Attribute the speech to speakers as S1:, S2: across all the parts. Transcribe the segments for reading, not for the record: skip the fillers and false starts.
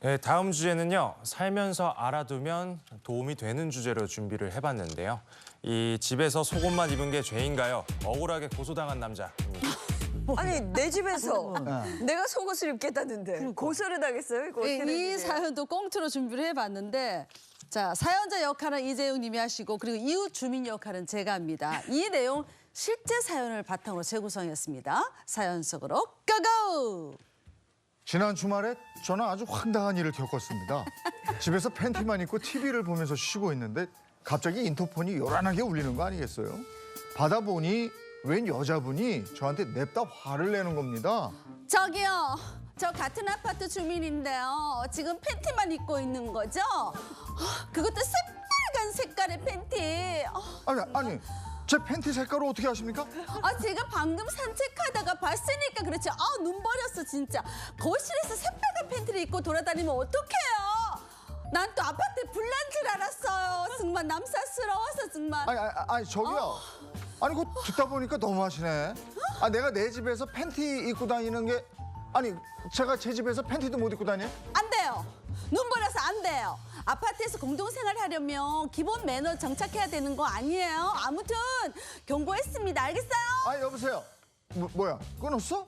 S1: 네, 다음 주제는요. 살면서 알아두면 도움이 되는 주제로 준비를 해봤는데요. 이 집에서 속옷만 입은 게 죄인가요? 억울하게 고소당한 남자입니다.
S2: 아니 내 집에서 내가 속옷을 입겠다는데 고소를 당했어요? 이거 어떻게 된
S3: 이
S2: 일이에요?
S3: 사연도 꽁트로 준비를 해봤는데 자 사연자 역할은 이재용 님이 하시고 그리고 이웃 주민 역할은 제가 합니다. 이 내용 실제 사연을 바탕으로 재구성했습니다. 사연 속으로 고고!
S4: 지난 주말에 저는 아주 황당한 일을 겪었습니다. 집에서 팬티만 입고 TV를 보면서 쉬고 있는데 갑자기 인터폰이 요란하게 울리는 거 아니겠어요? 받아보니 웬 여자분이 저한테 냅다 화를 내는 겁니다.
S3: 저기요, 저 같은 아파트 주민인데요. 지금 팬티만 입고 있는 거죠? 그것도 새빨간 색깔의 팬티.
S4: 아니, 제 팬티 색깔을 어떻게 아십니까?
S3: 제가 방금 산책하다가 봤으니까 그렇지. 눈 버렸어 진짜. 거실에서 새빨간 팬티를 입고 돌아다니면 어떡해요? 난 또 아파트에 불난 줄 알았어요. 정말 남사스러워서 정말.
S4: 아니 저기요. 아니 그거 듣다 보니까 너무하시네. 내가 내 집에서 팬티 입고 다니는 게 아니 제가 제 집에서 팬티도 못 입고 다녀?
S3: 안 돼요. 눈 버려서 안 돼요. 아파트에서 공동생활 하려면 기본 매너 정착해야 되는 거 아니에요? 아무튼 경고했습니다. 알겠어요?
S4: 여보세요. 뭐야 끊었어?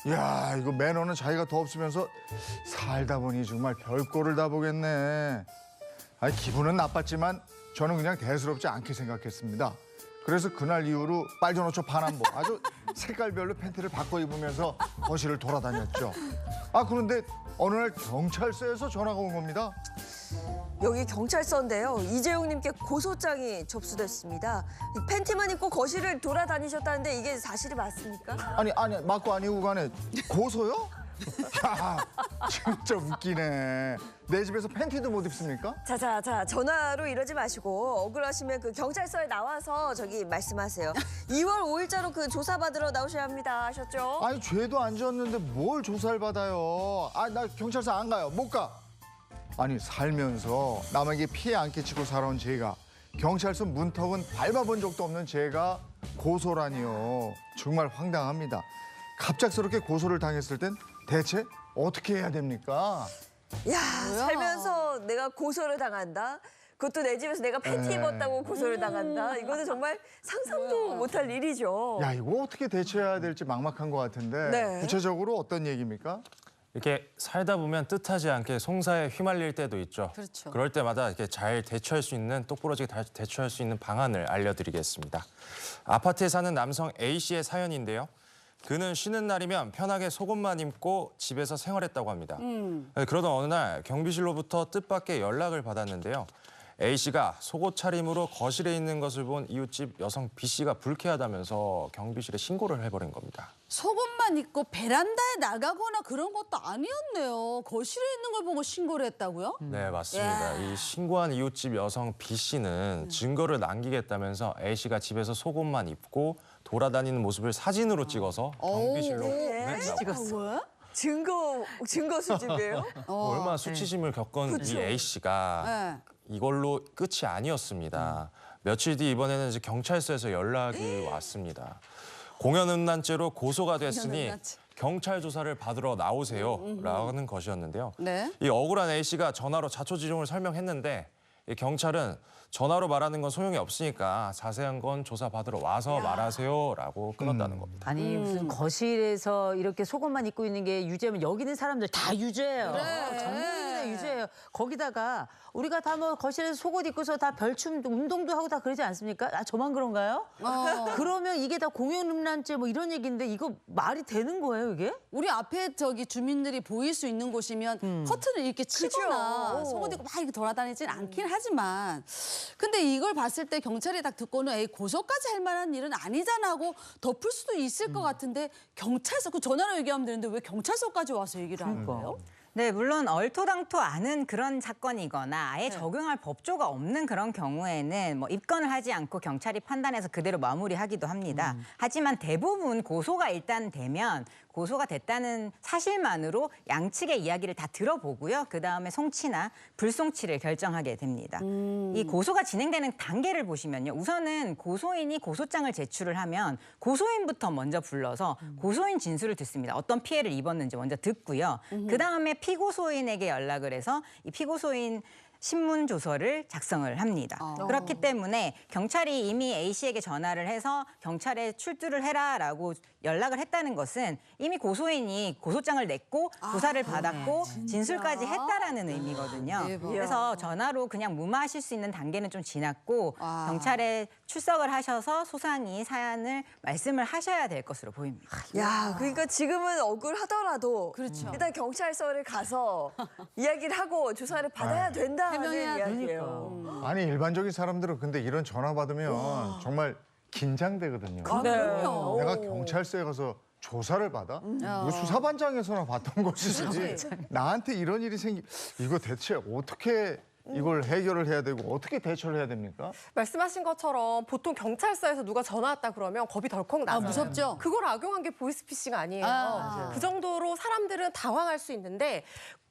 S4: 야 이거 매너는 자기가 더 없으면서 살다 보니 정말 별꼴을 다 보겠네. 기분은 나빴지만 저는 그냥 대수롭지 않게 생각했습니다. 그래서 그날 이후로 빨주노초 파남보 아주 색깔별로 팬티를 바꿔 입으면서 거실을 돌아다녔죠. 그런데 어느 날 경찰서에서 전화가 온 겁니다.
S2: 여기 경찰서인데요. 이재용님께 고소장이 접수됐습니다. 이 팬티만 입고 거실을 돌아다니셨다는데 이게 사실이 맞습니까?
S4: 아니 맞고 아니고 간에 고소요? 야 진짜 웃기네. 내 집에서 팬티도 못 입습니까?
S2: 자, 전화로 이러지 마시고 억울하시면 그 경찰서에 나와서 저기 말씀하세요. 2월 5일자로 그 조사받으러 나오셔야 합니다. 하셨죠?
S4: 죄도 안 지었는데 뭘 조사를 받아요. 나 경찰서 안 가요. 못 가. 살면서 남에게 피해 안 끼치고 살아온 제가 경찰서 문턱은 밟아본 적도 없는 제가 고소라니요. 정말 황당합니다. 갑작스럽게 고소를 당했을 땐 대체 어떻게 해야 됩니까?
S2: 야,
S3: 뭐야?
S2: 살면서 내가 고소를 당한다? 그것도 내 집에서 내가 팬티 입었다고 고소를 당한다? 이거는 정말 상상도 못할 일이죠.
S4: 야 이거 어떻게 대처해야 될지 막막한 것 같은데
S2: 네.
S4: 구체적으로 어떤 얘기입니까?
S1: 이렇게 살다 보면 뜻하지 않게 송사에 휘말릴 때도 있죠.
S3: 그렇죠.
S1: 그럴 때마다 이렇게 잘 대처할 수 있는 똑부러지게 대처할 수 있는 방안을 알려드리겠습니다. 아파트에 사는 남성 A 씨의 사연인데요. 그는 쉬는 날이면 편하게 속옷만 입고 집에서 생활했다고 합니다. 그러던 어느 날 경비실로부터 뜻밖의 연락을 받았는데요. A 씨가 속옷 차림으로 거실에 있는 것을 본 이웃집 여성 B 씨가 불쾌하다면서 경비실에 신고를 해버린 겁니다.
S3: 속옷만 입고 베란다에 나가거나 그런 것도 아니었네요. 거실에 있는 걸 보고 신고를 했다고요?
S1: 네, 맞습니다. 이 신고한 이웃집 여성 B 씨는 증거를 남기겠다면서 A 씨가 집에서 속옷만 입고 돌아다니는 모습을 사진으로 찍어서 경비실로 보냈다고.
S3: 왜?
S2: 증거 수집이에요?
S1: 얼마나 수치심을 겪은
S2: 그쵸.
S1: 이 A 씨가
S3: 네.
S1: 이걸로 끝이 아니었습니다. 며칠 뒤 이번에는 이제 경찰서에서 연락이 왔습니다. 공연음란죄로 고소가 됐으니
S3: 공연음란죄.
S1: 경찰 조사를 받으러 나오세요라는 것이었는데요.
S3: 네.
S1: 이 억울한 A 씨가 전화로 자초지종을 설명했는데 이 경찰은 전화로 말하는 건 소용이 없으니까 자세한 건 조사 받으러 와서 말하세요라고 끊었다는 겁니다.
S5: 아니 무슨 거실에서 이렇게 속옷만 입고 있는 게 유죄면 여기 있는 사람들 다 유죄예요.
S3: 그래.
S5: 전국민의 유죄예요. 거기다가 우리가 다 뭐 거실에서 속옷 입고서 다 별춤 운동도 하고 다 그러지 않습니까? 저만 그런가요? 그러면 이게 다 공연음란죄 뭐 이런 얘기인데 이거 말이 되는 거예요 이게?
S3: 우리 앞에 저기 주민들이 보일 수 있는 곳이면 커튼을 이렇게 치거나
S2: 그죠.
S3: 속옷 입고 막 이렇게 돌아다니진 않긴 하지만 근데 이걸 봤을 때 경찰이 딱 듣고는 에이 고소까지 할 만한 일은 아니잖아 하고 덮을 수도 있을 것 같은데 경찰서 그 전화로 얘기하면 되는데 왜 경찰서까지 와서 얘기를 하는 거예요?
S6: 네, 물론 얼토당토 않은 그런 사건이거나 아예
S3: 네.
S6: 적용할 법조가 없는 그런 경우에는 뭐 입건을 하지 않고 경찰이 판단해서 그대로 마무리하기도 합니다. 하지만 대부분 고소가 일단 되면 고소가 됐다는 사실만으로 양측의 이야기를 다 들어보고요. 그다음에 송치나 불송치를 결정하게 됩니다. 이 고소가 진행되는 단계를 보시면요. 우선은 고소인이 고소장을 제출을 하면 고소인부터 먼저 불러서 고소인 진술을 듣습니다. 어떤 피해를 입었는지 먼저 듣고요. 그다음에 피고소인에게 연락을 해서 이 피고소인 신문 조서를 작성을 합니다. 그렇기 때문에 경찰이 이미 A씨에게 전화를 해서 경찰에 출두를 해라라고 연락을 했다는 것은 이미 고소인이 고소장을 냈고 조사를 받았고 진술까지 했다라는 의미거든요. 그래서 전화로 그냥 무마하실 수 있는 단계는 좀 지났고 경찰에 출석을 하셔서 소상히 사안을 말씀을 하셔야 될 것으로 보입니다.
S2: 야, 그러니까 지금은 억울하더라도
S3: 그렇죠.
S2: 일단 경찰서를 가서 이야기를 하고 조사를 받아야 된다는
S3: 해명해야
S2: 이야기예요.
S4: 아니 일반적인 사람들은 근데 이런 전화 받으면 정말 긴장되거든요.
S3: 그럼요.
S4: 내가 경찰서에 가서 조사를 받아? 이거 수사반장에서나 봤던 것이지. 나한테 이런 일이 이거 대체 어떻게 이걸 해결을 해야 되고 어떻게 대처를 해야 됩니까?
S7: 말씀하신 것처럼 보통 경찰서에서 누가 전화 왔다 그러면 겁이 덜컥 나요.
S3: 무섭죠?
S7: 그걸 악용한 게 보이스피싱 아니에요.
S3: 아.
S7: 그 정도로 사람들은 당황할 수 있는데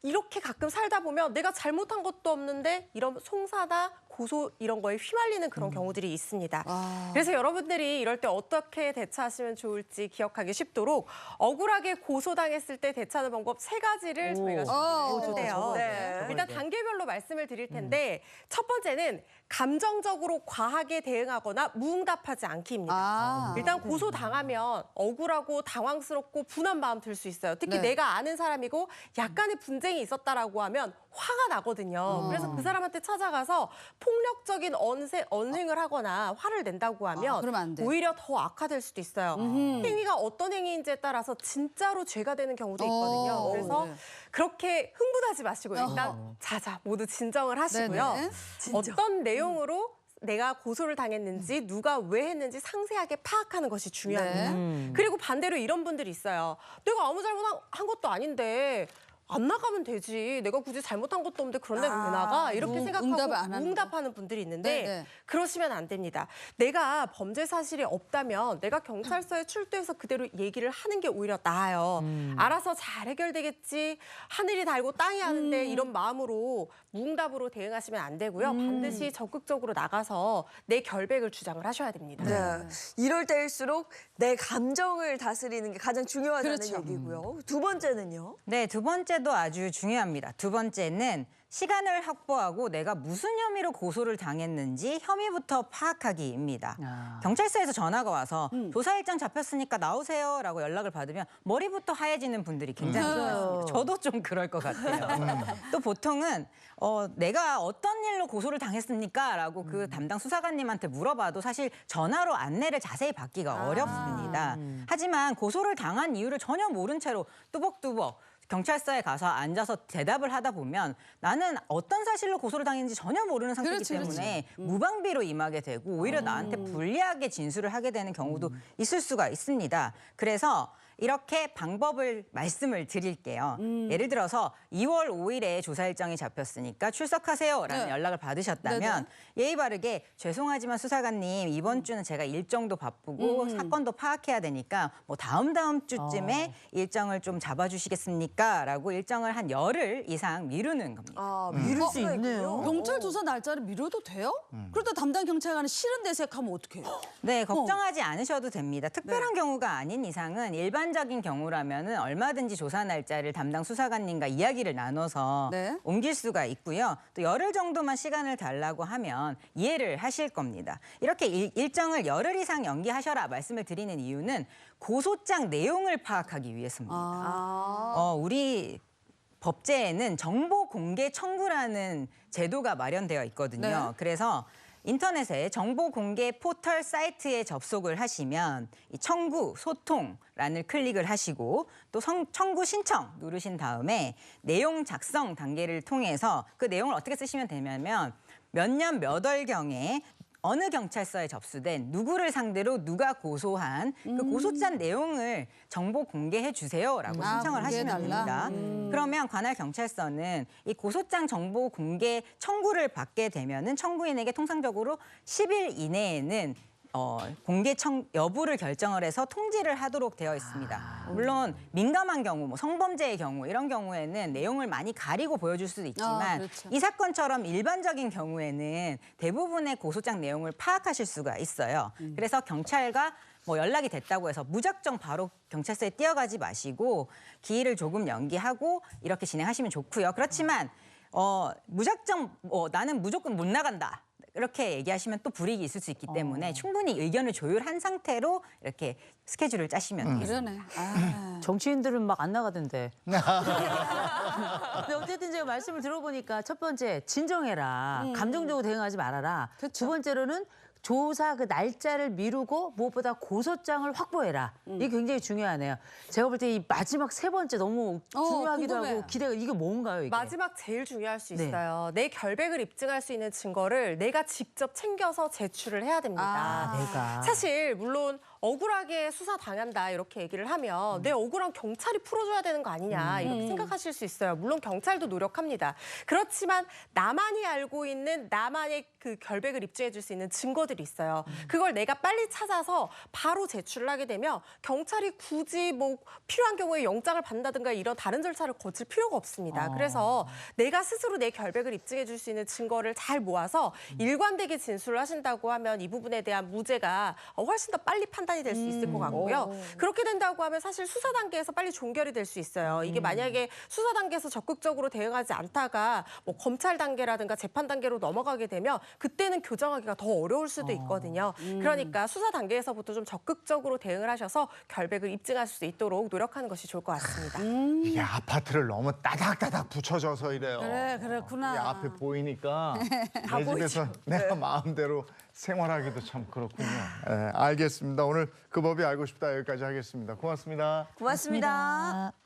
S7: 이렇게 가끔 살다 보면 내가 잘못한 것도 없는데 이런 송사나 고소 이런 거에 휘말리는 그런 경우들이 있습니다. 그래서 여러분들이 이럴 때 어떻게 대처하시면 좋을지 기억하기 쉽도록 억울하게 고소당했을 때 대처하는 방법 3가지를 저희가 준비했는데요.
S2: 네.
S7: 일단 단계별로 말씀을 드릴 텐데 첫 번째는 감정적으로 과하게 대응하거나 무응답하지 않기입니다. 일단 고소당하면 억울하고 당황스럽고 분한 마음 들 수 있어요. 특히 내가 아는 사람이고 약간의 분쟁이 있었다라고 하면 화가 나거든요. 그래서 그 사람한테 찾아가서 폭력적인 언행을 하거나 화를 낸다고 하면
S3: 그러면 안 돼.
S7: 오히려 더 악화될 수도 있어요. 행위가 어떤 행위인지에 따라서 진짜로 죄가 되는 경우도 있거든요. 그래서 그렇게 흥분하지 마시고 일단 자자 모두 진정을 하시고요.
S3: 네네.
S7: 어떤 내용으로 내가 고소를 당했는지 누가 왜 했는지 상세하게 파악하는 것이 중요합니다. 그리고 반대로 이런 분들이 있어요. 내가 아무 잘못한 것도 아닌데 안 나가면 되지. 내가 굳이 잘못한 것도 없는데 그런데 왜 나가? 이렇게
S3: 응답을 안
S7: 생각하고
S3: 하는
S7: 응답하는 분들이 있는데
S3: 네네.
S7: 그러시면 안 됩니다. 내가 범죄 사실이 없다면 내가 경찰서에 출두해서 그대로 얘기를 하는 게 오히려 나아요. 알아서 잘 해결되겠지. 하늘이 달고 땅이 아는데 이런 마음으로 무응답으로 대응하시면 안 되고요. 반드시 적극적으로 나가서 내 결백을 주장을 하셔야 됩니다.
S2: 네. 이럴 때일수록 내 감정을 다스리는 게 가장 중요하다는
S3: 그렇죠.
S2: 얘기고요. 두 번째는요?
S6: 네, 두 번째도 아주 중요합니다. 두 번째는 시간을 확보하고 내가 무슨 혐의로 고소를 당했는지 혐의부터 파악하기입니다. 경찰서에서 전화가 와서 조사 일정 잡혔으니까 나오세요라고 연락을 받으면 머리부터 하얘지는 분들이 굉장히 많습니다. 저도 좀 그럴 것 같아요. 또 보통은 내가 어떤 일로 고소를 당했습니까? 라고 그 담당 수사관님한테 물어봐도 사실 전화로 안내를 자세히 받기가 어렵습니다. 하지만 고소를 당한 이유를 전혀 모른 채로 뚜벅뚜벅 경찰서에 가서 앉아서 대답을 하다 보면 나는 어떤 사실로 고소를 당했는지 전혀 모르는 상태이기 때문에 무방비로 임하게 되고 오히려 나한테 불리하게 진술을 하게 되는 경우도 있을 수가 있습니다. 그래서 이렇게 방법을 말씀을 드릴게요. 예를 들어서 2월 5일에 조사 일정이 잡혔으니까 출석하세요라는 연락을 받으셨다면 예의 바르게 죄송하지만 수사관님 이번 주는 제가 일정도 바쁘고 사건도 파악해야 되니까 뭐 다음 주쯤에 일정을 좀 잡아주시겠습니까? 라고 일정을 한 열흘 이상 미루는 겁니다.
S2: 아, 미룰 수 있네요.
S3: 경찰 조사 날짜를 미뤄도 돼요? 그러다 담당 경찰관이 싫은 대색하면 어떡해요?
S6: 네, 걱정하지 않으셔도 됩니다. 특별한 경우가 아닌 이상은 일반적인 경우라면은 얼마든지 조사 날짜를 담당 수사관님과 이야기를 나눠서 옮길 수가 있고요. 또 열흘 정도만 시간을 달라고 하면 이해를 하실 겁니다. 이렇게 일정을 열흘 이상 연기하셔라 말씀을 드리는 이유는 고소장 내용을 파악하기 위해서입니다. 우리 법제에는 정보 공개 청구라는 제도가 마련되어 있거든요. 그래서 인터넷에 정보 공개 포털 사이트에 접속을 하시면 이 청구, 소통란을 클릭을 하시고 또 청구 신청 누르신 다음에 내용 작성 단계를 통해서 그 내용을 어떻게 쓰시면 되냐면 몇 년 몇 월경에 어느 경찰서에 접수된 누구를 상대로 누가 고소한 그 고소장 내용을 정보 공개해 주세요라고 신청을 하시면 됩니다. 그러면 관할 경찰서는 이 고소장 정보 공개 청구를 받게 되면은 청구인에게 통상적으로 10일 이내에는 공개 여부를 결정을 해서 통지를 하도록 되어 있습니다. 물론 민감한 경우, 뭐 성범죄의 경우 이런 경우에는 내용을 많이 가리고 보여줄 수도 있지만
S3: 그렇죠.
S6: 이 사건처럼 일반적인 경우에는 대부분의 고소장 내용을 파악하실 수가 있어요. 그래서 경찰과 뭐 연락이 됐다고 해서 무작정 바로 경찰서에 뛰어가지 마시고 기일을 조금 연기하고 이렇게 진행하시면 좋고요. 그렇지만 무작정 나는 무조건 못 나간다. 이렇게 얘기하시면 또 불이익이 있을 수 있기 때문에 충분히 의견을 조율한 상태로 이렇게 스케줄을 짜시면 돼요.
S3: 이러네. 아.
S5: 정치인들은 막 안 나가던데. 근데 어쨌든 제가 말씀을 들어보니까 첫 번째 진정해라. 감정적으로 대응하지 말아라. 두 번째로는 조사 그 날짜를 미루고 무엇보다 고소장을 확보해라. 이게 굉장히 중요하네요. 제가 볼 때 이 마지막 세 번째 너무 중요하기도
S3: 궁금해요.
S5: 하고 기대가 이게 뭔가요, 이게?
S7: 마지막 제일 중요할 수
S5: 네.
S7: 있어요. 내 결백을 입증할 수 있는 증거를 내가 직접 챙겨서 제출을 해야 됩니다.
S5: 내가.
S7: 사실 물론 억울하게 수사 당한다 이렇게 얘기를 하면 내 억울한 경찰이 풀어줘야 되는 거 아니냐 이렇게 생각하실 수 있어요. 물론 경찰도 노력합니다. 그렇지만 나만이 알고 있는 나만의 그 결백을 입증해 줄 수 있는 증거들이 있어요. 그걸 내가 빨리 찾아서 바로 제출을 하게 되면 경찰이 굳이 뭐 필요한 경우에 영장을 받는다든가 이런 다른 절차를 거칠 필요가 없습니다. 그래서 내가 스스로 내 결백을 입증해 줄 수 있는 증거를 잘 모아서 일관되게 진술을 하신다고 하면 이 부분에 대한 무죄가 훨씬 더 빨리 판단이 될 수 있을 것 같고요. 그렇게 된다고 하면 사실 수사 단계에서 빨리 종결이 될 수 있어요. 이게 만약에 수사 단계에서 적극적으로 대응하지 않다가 뭐 검찰 단계라든가 재판 단계로 넘어가게 되면 그때는 교정하기가 더 어려울 수도 있거든요. 그러니까 수사 단계에서부터 좀 적극적으로 대응을 하셔서 결백을 입증할 수 있도록 노력하는 것이 좋을 것 같습니다.
S4: 이게 아파트를 너무 따닥따닥 붙여져서 이래요.
S3: 그래, 그렇구나.
S4: 이게 앞에 보이니까 내 집에서 내가 마음대로 생활하기도 참 그렇군요. 네, 알겠습니다. 오늘 그 법이 알고 싶다 여기까지 하겠습니다. 고맙습니다.
S2: 고맙습니다.